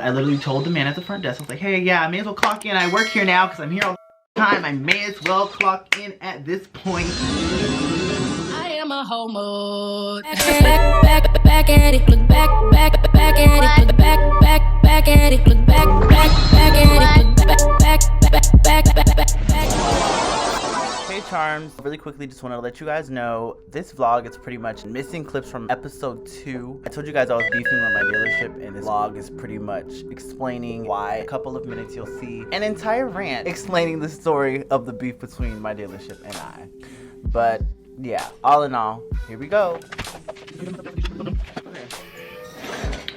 I literally told the man at the front desk, I was like, hey, yeah, I may as well clock in. I work here now because I'm here all the time. I may as well clock in at this point. I am a homo. Back at it, look back at it, look back at it, look back at it, look back at it. Hey Charms, really quickly just want to let you guys know this vlog is pretty much missing clips from episode 2. I told you guys I was beefing with my dealership, and this vlog is pretty much explaining why. A couple of minutes you'll see an entire rant explaining the story of the beef between my dealership and I. But yeah, all in all, here we go.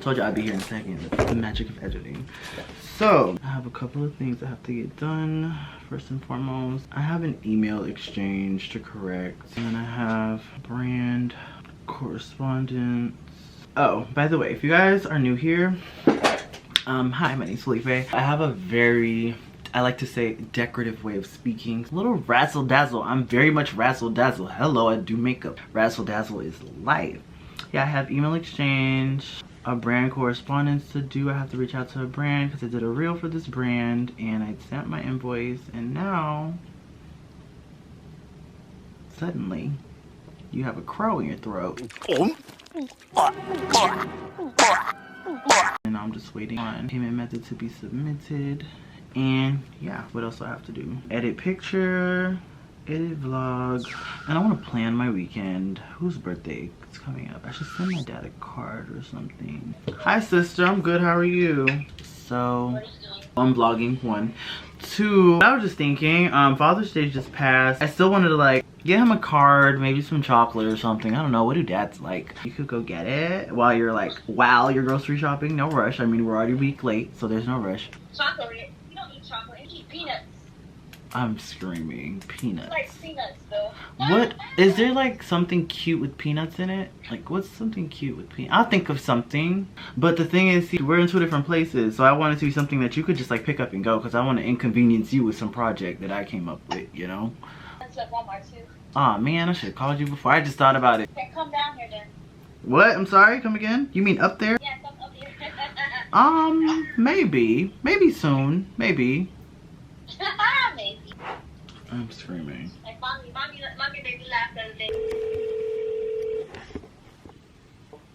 Told you I'd be here in a second. The magic of editing. So, I have a couple of things I have to get done. First and foremost, I have an email exchange to correct. And I have brand correspondence. Oh, by the way, if you guys are new here, hi, my name's Felipé. I have a very, I like to say, decorative way of speaking. A little razzle dazzle. I'm very much razzle dazzle. Hello, I do makeup. Razzle dazzle is life. Yeah, I have email exchange, a brand correspondence to do. I have to reach out to a brand because I did a reel for this brand and I sent my invoice, and now suddenly you have a crow in your throat. And I'm just waiting on payment method to be submitted. And yeah, what else do I have to do? Edit picture, edit vlog, and I want to plan my weekend. Whose birthday is coming up? I should send my dad a card or something. Hi sister, I'm good, how are you? So I'm vlogging, 1. 2, I was just thinking, Father's Day just passed. I still wanted to like get him a card, maybe some chocolate or something. I don't know, what do dads like? You could go get it while you're like, wow, you're grocery shopping. No rush. I mean, we're already a week late, so there's no rush. Chocolate. You don't eat chocolate. You eat peanuts. I'm screaming peanuts. Like peanuts though. What is there like something cute with peanuts in it? Like what's something cute with peanuts? I'll think of something. But the thing is, see, we're in 2 different places, so I want it to be something that you could just like pick up and go, because I want to inconvenience you with some project that I came up with, you know? That's at Walmart too. Aw man, I should have called you before. I just thought about it. Okay, come down here then. What? I'm sorry, come again? You mean up there? Yeah, come up here. Maybe. Maybe soon. Maybe. Maybe. I'm screaming. Like mommy made me laugh the other day.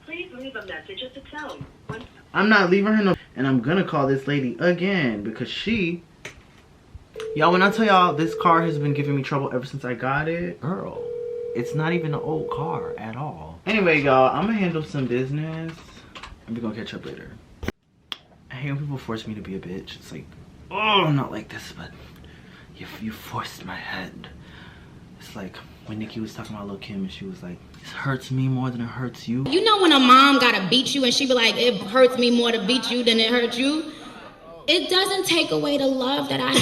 Please leave a message at the tone. I'm not leaving her no, and I'm gonna call this lady again because she, y'all, when I tell y'all this car has been giving me trouble ever since I got it, girl, it's not even an old car at all. Anyway, y'all, I'm gonna handle some business and we're gonna catch up later. I hate when people force me to be a bitch. It's like, oh, not like this, but you forced my hand. It's like when Nikki was talking about Lil' Kim and she was like, this hurts me more than it hurts you. You know when a mom gotta beat you and she be like, it hurts me more to beat you than it hurts you? It doesn't take away the love that I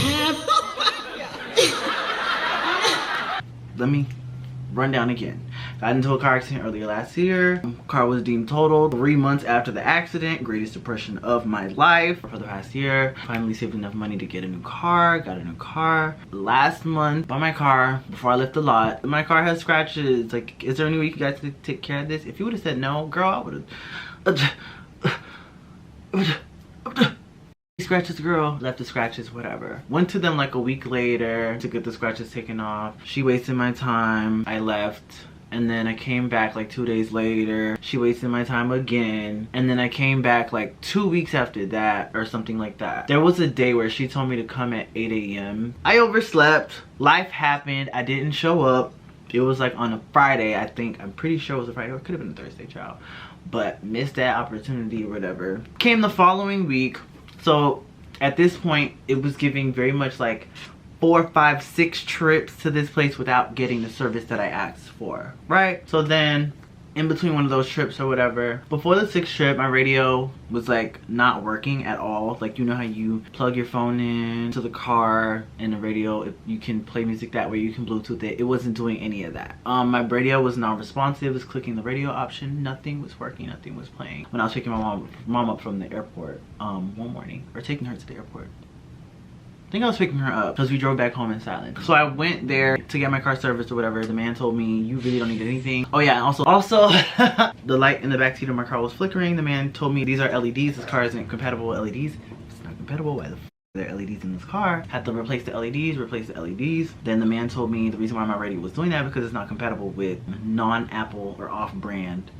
have. Let me run down again. Got into a car accident earlier last year. Car was deemed totaled 3 months after the accident. Greatest depression of my life for the past year. Finally saved enough money to get a new car. Got a new car. Last month, bought my car before I left the lot. My car has scratches. Like, is there any way you guys could take care of this? If you would have said no, girl, I would have scratches, girl. Left the scratches, whatever. Went to them like a week later to get the scratches taken off. She wasted my time. I left. And then I came back like 2 days later. She wasted my time again. And then I came back like 2 weeks after that or something like that. There was a day where she told me to come at 8 a.m. I overslept. Life happened. I didn't show up. It was like on a Friday, I think. I'm pretty sure it was a Friday. Or it could have been a Thursday, child. But missed that opportunity or whatever. Came the following week. So at this point, it was giving very much like 4, 5, 6 trips to this place without getting the service that I asked for, right? So then in between one of those trips or whatever, before the 6th trip, my radio was like not working at all. Like, you know how you plug your phone in to the car and the radio, if you can play music that way, you can Bluetooth it. It wasn't doing any of that. My radio was non-responsive. It was clicking the radio option. Nothing was working. Nothing was playing. When I was picking my mom up from the airport one morning, or taking her to the airport. I think I was picking her up because we drove back home in silence. So I went there to get my car serviced or whatever. The man told me, you really don't need anything. Oh yeah, and also the light in the backseat of my car was flickering. The man told me these are LEDs. This car isn't compatible with LEDs. It's not compatible. Why the f there are LEDs in this car? Had to replace the LEDs. Then the man told me the reason why my radio was doing that because it's not compatible with non-Apple or off-brand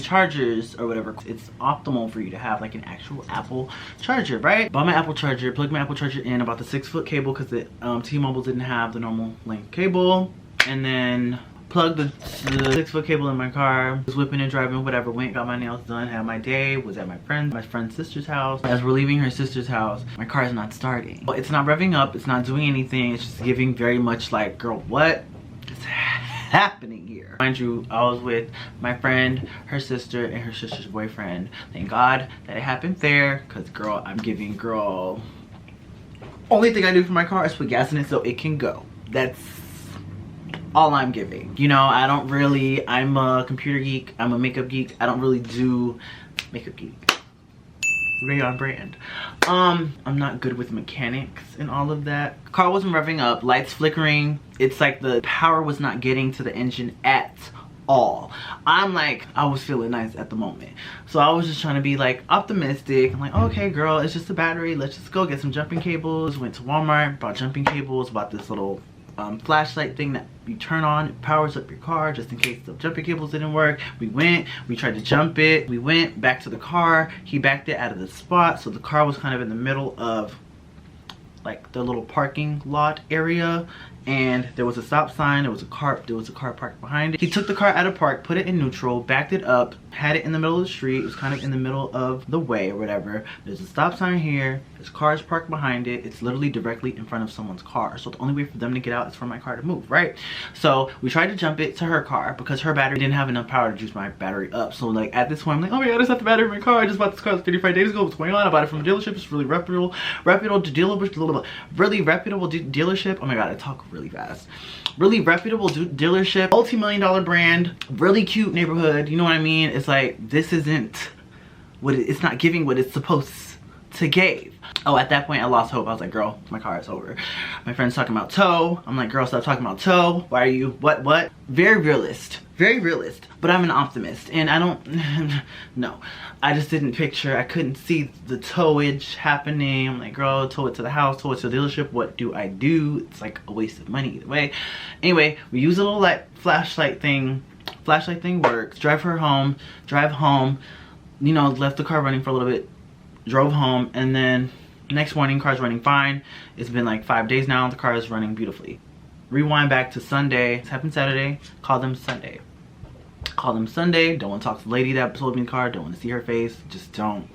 chargers or whatever. It's optimal for you to have like an actual Apple charger, right? Bought my Apple charger, plugged my Apple charger in about the 6-foot cable because the T-Mobile didn't have the normal length cable, and then plugged the 6-foot cable in my car, was whipping and driving, whatever, went, got my nails done, had my day, was at my friend's sister's house. As we're leaving her sister's house, my car is not starting. It's not revving up, it's not doing anything, it's just giving very much like, girl, what is happening here? Mind you, I was with my friend, her sister, and her sister's boyfriend. Thank God that it happened there, because girl, I'm giving girl, only thing I do for my car is put gas in it so it can go. That's all I'm giving. You know, I don't really, I'm a computer geek, I'm a makeup geek, I don't really do makeup geek. Very on brand. I'm not good with mechanics and all of that. Car wasn't revving up, lights flickering. It's like the power was not getting to the engine at all. I'm like, I was feeling nice at the moment. So I was just trying to be like optimistic. I'm like, okay girl, it's just a battery. Let's just go get some jumping cables. Went to Walmart, bought jumping cables, bought this little flashlight thing that you turn on, it powers up your car just in case the jumping cables didn't work. We tried to jump it, we went back to the car, he backed it out of the spot, so the car was kind of in the middle of like the little parking lot area, and there was a stop sign, there was a car parked behind it. He took the car out of park, put it in neutral, backed it up, had it in the middle of the street. It was kind of in the middle of the way or whatever. There's a stop sign here, there's cars parked behind it. It's literally directly in front of someone's car, so the only way for them to get out is for my car to move, right? So we tried to jump it to her car because her battery didn't have enough power to juice my battery up. So like at this point I'm like, oh my god, I just have the battery in my car. I just bought this car 35 days ago. What's going on? I bought it from a dealership. It's really reputable dealership. Oh my god, I talk really fast. Really reputable dealership, multi-million-dollar brand, really cute neighborhood. You know what I mean? It's like, this isn't what it's not giving what it's supposed to give. Oh, at that point I lost hope. I was like, girl, my car is over. My friend's talking about tow. I'm like, girl, stop talking about tow. Why are you what? Very realist, but I'm an optimist, and I don't no, I just didn't picture, I couldn't see the towage happening. I'm like, girl, tow it to the house, tow it to the dealership. What do I do? It's like a waste of money either way. Anyway, we use a little like flashlight thing works. Drive home, you know, left the car running for a little bit, drove home, and then next morning car's running fine. It's been like 5 days now, the car is running beautifully. Rewind back to Sunday. This happened Saturday. Call them Sunday. Don't want to talk to the lady that sold me the car. Don't want to see her face. Just don't.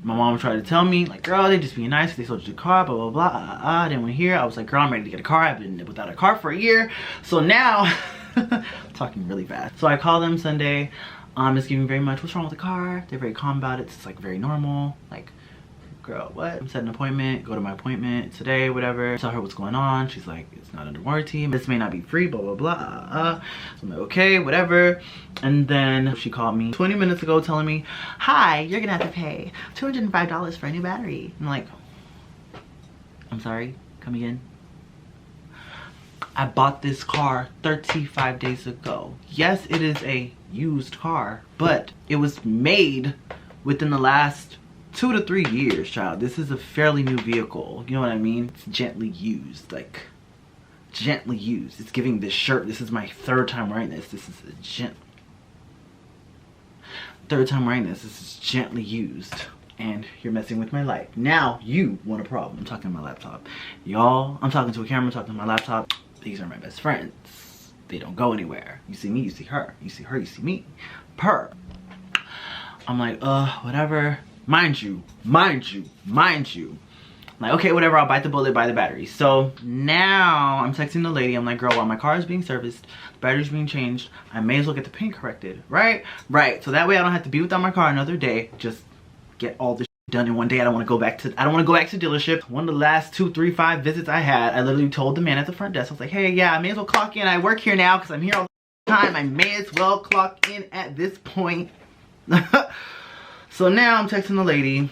My mom tried to tell me, like, girl, they just being nice. They sold you the car, blah, blah, blah. I didn't want to hear. I was like, girl, I'm ready to get a car. I've been without a car for a year. So now, I'm talking really fast. So I call them Sunday. It's giving very much, what's wrong with the car? They're very calm about it. It's like very normal. Like, girl, what? I'm setting an appointment, go to my appointment today, whatever. Tell her what's going on. She's like, it's not under warranty. This may not be free, blah, blah, blah. So I'm like, okay, whatever. And then she called me 20 minutes ago telling me, hi, you're gonna have to pay $205 for a new battery. I'm like, I'm sorry, come again? I bought this car 35 days ago. Yes, it is a used car, but it was made within the last 2 to 3 years, child. This is a fairly new vehicle. You know what I mean? It's gently used, like gently used. It's giving this shirt. This is my 3rd time wearing this. This is a third time wearing this. This is gently used. And you're messing with my light. Now you want a problem. I'm talking to my laptop. Y'all, I'm talking to a camera, I'm talking to my laptop. These are my best friends. They don't go anywhere. You see me, you see her. You see her, you see me. Per. I'm like, whatever. Mind you. I'm like, okay, whatever, I'll bite the bullet, buy the battery. So now I'm texting the lady. I'm like, girl, while my car is being serviced, the battery's being changed, I may as well get the paint corrected, right? Right, so that way I don't have to be without my car another day. Just get all this done in one day. I don't want to go back to dealership. One of the last 2, 3, 5 visits I had, I literally told the man at the front desk, I was like, hey, yeah, I may as well clock in. I work here now because I'm here all the time. I may as well clock in at this point. So now I'm texting the lady.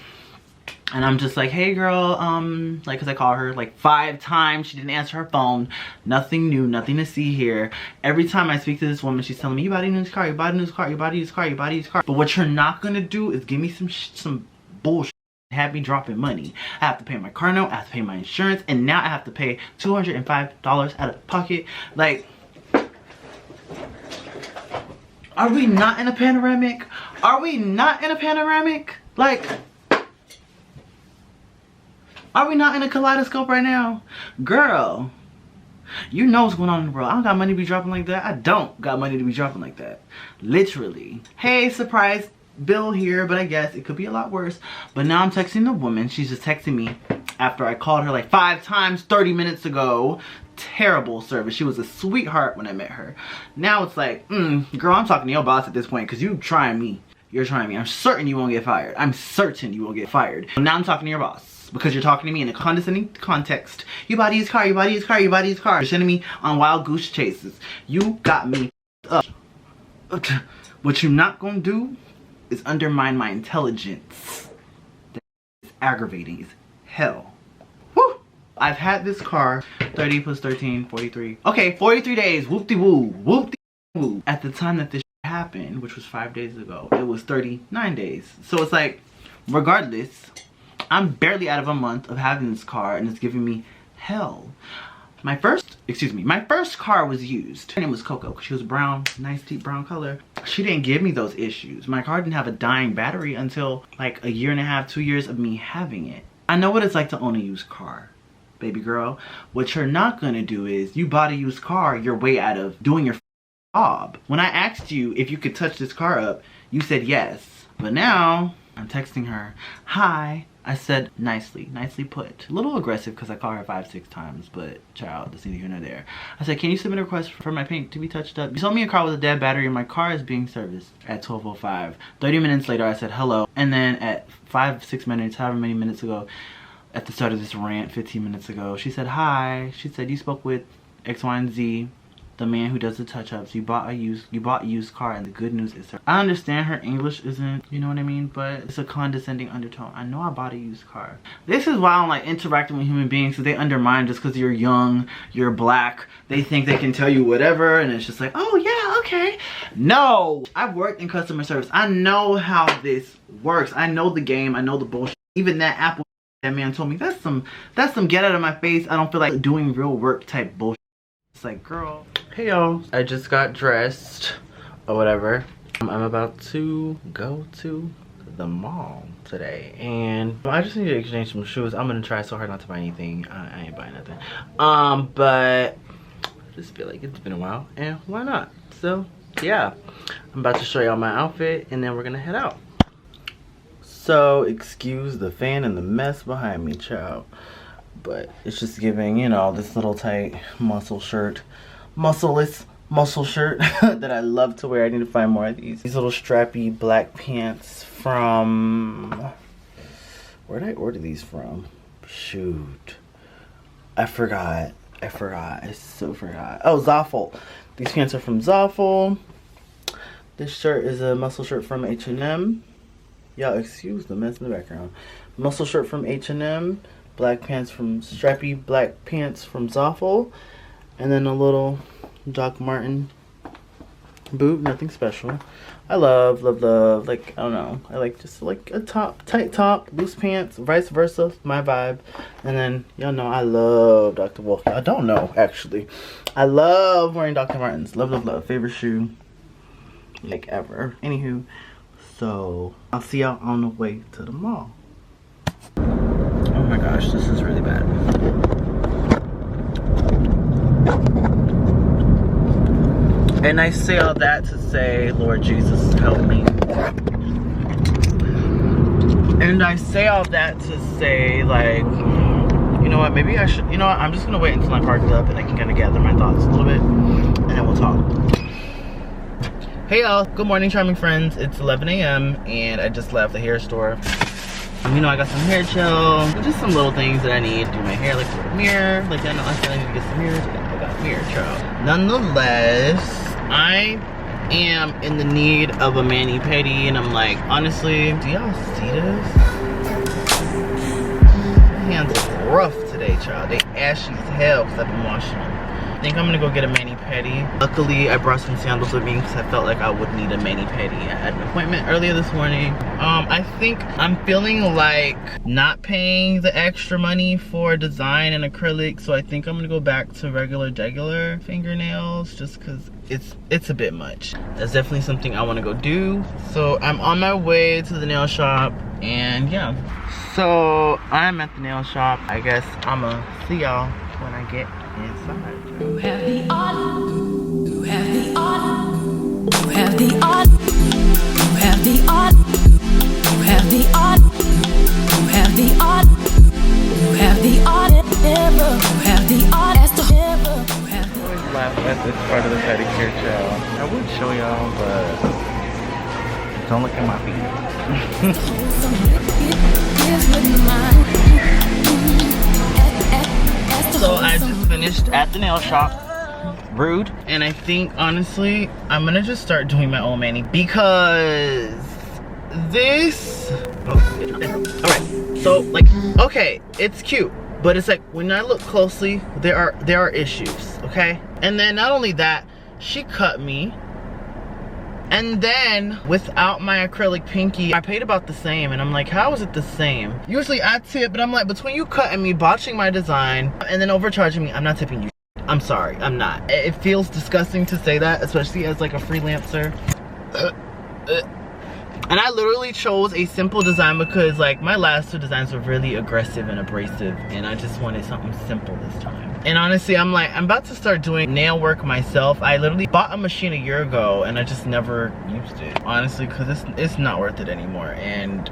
And I'm just like, hey girl, like, cause I call her like 5 times. She didn't answer her phone. Nothing new, nothing to see here. Every time I speak to this woman, she's telling me, you bought a new car, you bought a new car, you bought a new car, you bought a new car. But what you're not gonna do is give me some bullshit. Have me dropping money. I have to pay my car note, I have to pay my insurance, and now I have to pay $205 out of pocket. Like, are we not in a panoramic? Are we not in a panoramic? Like, are we not in a kaleidoscope right now? Girl, you know what's going on in the world. I don't got money to be dropping like that. I don't got money to be dropping like that. Literally. Hey, surprise bill here, but I guess it could be a lot worse. But now I'm texting the woman. She's just texting me after I called her like 5 times 30 minutes ago. Terrible service. She was a sweetheart when I met her. Now it's like, girl, I'm talking to your boss at this point because you trying me. You're trying me. I'm certain you won't get fired. I'm certain you won't get fired. Now I'm talking to your boss. Because you're talking to me in a condescending context. You bought his car, you bought his car, you bought his car. You're sending me on wild goose chases. You got me up. What you're not gonna do is undermine my intelligence. That's aggravating as hell. Woo! I've had this car 30 plus 13, 43. Okay, 43 days. Whoop-de-woo. Whoop-de-woo. At the time that this happened, which was 5 days ago, it was 39 days. So it's like, regardless, I'm barely out of a month of having this car and it's giving me hell. My first car was used. Her name was Coco. She was brown, nice deep brown color. She didn't give me those issues. My car didn't have a dying battery until like 1.5 years, 2 years of me having it. I know what it's like to own a used car, baby girl. What you're not gonna do is, you bought a used car, you're way out of doing your job. When I asked you if you could touch this car up, you said yes. But now, I'm texting her, hi. I said nicely put. A little aggressive because I called her 5, 6 times, but child, that's neither here nor there. I said, can you submit a request for my paint to be touched up? You sold me a car with a dead battery and my car is being serviced at 12:05. 30 minutes later, I said hello. And then at 5, 6 minutes, however many minutes ago, at the start of this rant, 15 minutes ago, she said, hi. She said, you spoke with X, Y, and Z. The man who does the touch-ups. You bought a used car, and the good news is, I understand her English isn't, you know what I mean, but it's a condescending undertone. I know I bought a used car. This is why I don't like interacting with human beings, because they undermine just because you're young, you're black. They think they can tell you whatever, and it's just like, oh yeah, okay. No, I've worked in customer service. I know how this works. I know the game. I know the bullshit. Even that Apple that man told me, that's some get out of my face. I don't feel like doing real work type bullshit. It's like, girl. Hey y'all, I just got dressed or whatever. I'm about to go to the mall today and I just need to exchange some shoes. I'm gonna try so hard not to buy anything. I ain't buying nothing. But I just feel like it's been a while and why not? So yeah, I'm about to show y'all my outfit and then we're gonna head out. So excuse the fan and the mess behind me, child. But it's just giving, you know, this little tight muscle shirt. Muscleless muscle shirt that I love to wear. I need to find more of these. These little strappy black pants from... Where did I order these from? Shoot. I forgot. I so forgot. Oh, Zoffel. These pants are from Zoffel. This shirt is a muscle shirt from H&M. Y'all excuse the mess in the background. Muscle shirt from H&M. Black pants from strappy black pants from Zoffel. And then a little Doc Martin boot, nothing special. I love, like, I don't know. I like just like a top, tight top, loose pants, vice versa, my vibe. And then, y'all know I love Dr. Wolf. I don't know, actually. I love wearing Dr. Martens. Love. Favorite shoe, like, ever. Anywho, so I'll see y'all on the way to the mall. Oh my gosh, this is really bad. And I say all that to say, Lord Jesus, help me. And I say all that to say, like, you know what, maybe I should, you know what, I'm just gonna wait until I'm parked up and I can kind of gather my thoughts a little bit, and then we'll talk. Hey y'all, good morning, charming friends. It's 11 a.m. and I just left the hair store. You know, I got some hair gel, just some little things that I need to do my hair, like a mirror. Like, I know I still need to get some mirrors. I got a mirror, child. Nonetheless, I am in the need of a mani-pedi, and I'm like, honestly, do y'all see this? My hands look rough today, child. They ashy as hell because I've been washing them. I think I'm gonna go get a mani-pedi. Luckily, I brought some sandals with me because I felt like I would need a mani-pedi. I had an appointment earlier this morning. I think I'm feeling like not paying the extra money for design and acrylic, so I think I'm gonna go back to regular fingernails just because it's a bit much. That's definitely something I want to go do. So I'm on my way to the nail shop, and yeah. So I'm at the nail shop. I guess I'ma see y'all when I get inside. Who have the odd, who have the odd, who have the odd, who have the odd, who have the odd, who have the odd, who have the odd ever, who have the odd as to ever, who have the I always laugh at this part of the pedicure, child. I would show y'all, but don't look at my feet. So I just finished at the nail shop. Rude. And I think, honestly, I'm gonna just start doing my own mani because this... Alright, so like, okay, it's cute, but it's like, when I look closely, there are issues, okay? And then not only that, she cut me, and then without my acrylic pinky, I paid about the same, and I'm like, how is it the same? Usually I tip, but I'm like, between you cutting me, botching my design, and then overcharging me, I'm not tipping you. I'm sorry, I'm not. It feels disgusting to say that, especially as like a freelancer. And I literally chose a simple design because like my last two designs were really aggressive and abrasive, and I just wanted something simple this time. And honestly, I'm about to start doing nail work myself. I literally bought a machine a year ago and I just never used it, honestly, because it's not worth it anymore. And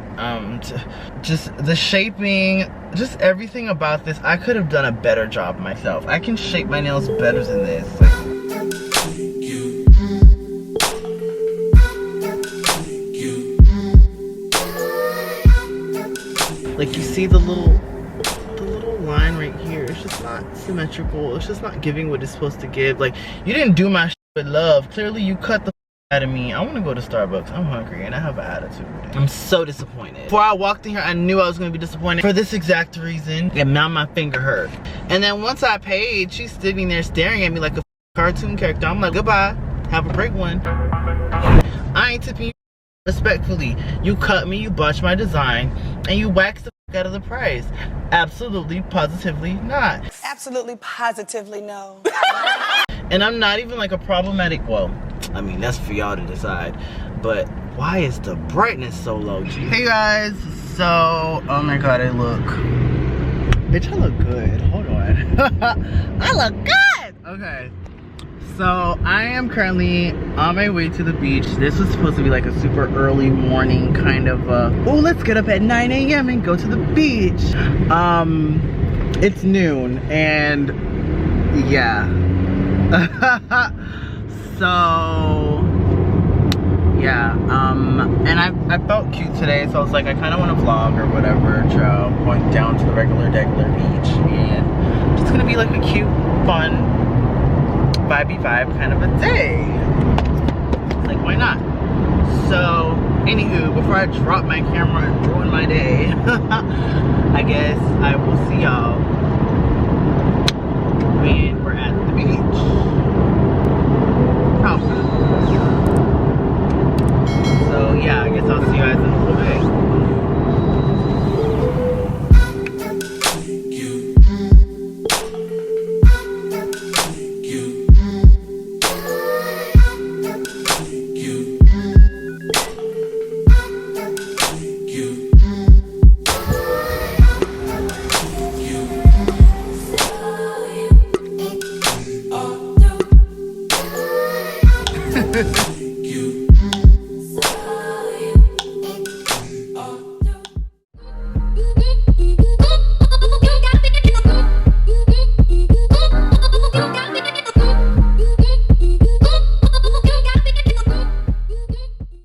just the shaping, just everything about this, I could have done a better job myself. I can shape my nails better than this. Like you see the little line right here, it's just not symmetrical. It's just not giving what it's supposed to give. Like, you didn't do my shit with love. Clearly you cut the out of me. I want to go to Starbucks. I'm hungry and I have an attitude. I'm so disappointed. Before I walked in here, I knew I was going to be disappointed for this exact reason. And now my finger hurt. And then once I paid, she's sitting there staring at me like a cartoon character. I'm like, goodbye, have a great one. I ain't tipping you respectfully. You cut me, you botched my design, and you waxed the out of the price. Absolutely, positively not. Absolutely, positively no. And I'm not even like a problematic, well, I mean, that's for y'all to decide, but why is the brightness so low? Hey guys, so, oh my god, I look, bitch, I look good, hold on. I look good! Okay, so I am currently on my way to the beach. This was supposed to be like a super early morning kind of, oh, let's get up at 9 a.m. and go to the beach. It's noon, and yeah. So yeah, and I felt cute today, so I was like, I kind of want to vlog or whatever, going down to the regular beach, and just gonna be like a cute, fun, vibey vibe kind of a day. Like, why not? So anywho, before I drop my camera and ruin my day, I guess I will see y'all when we're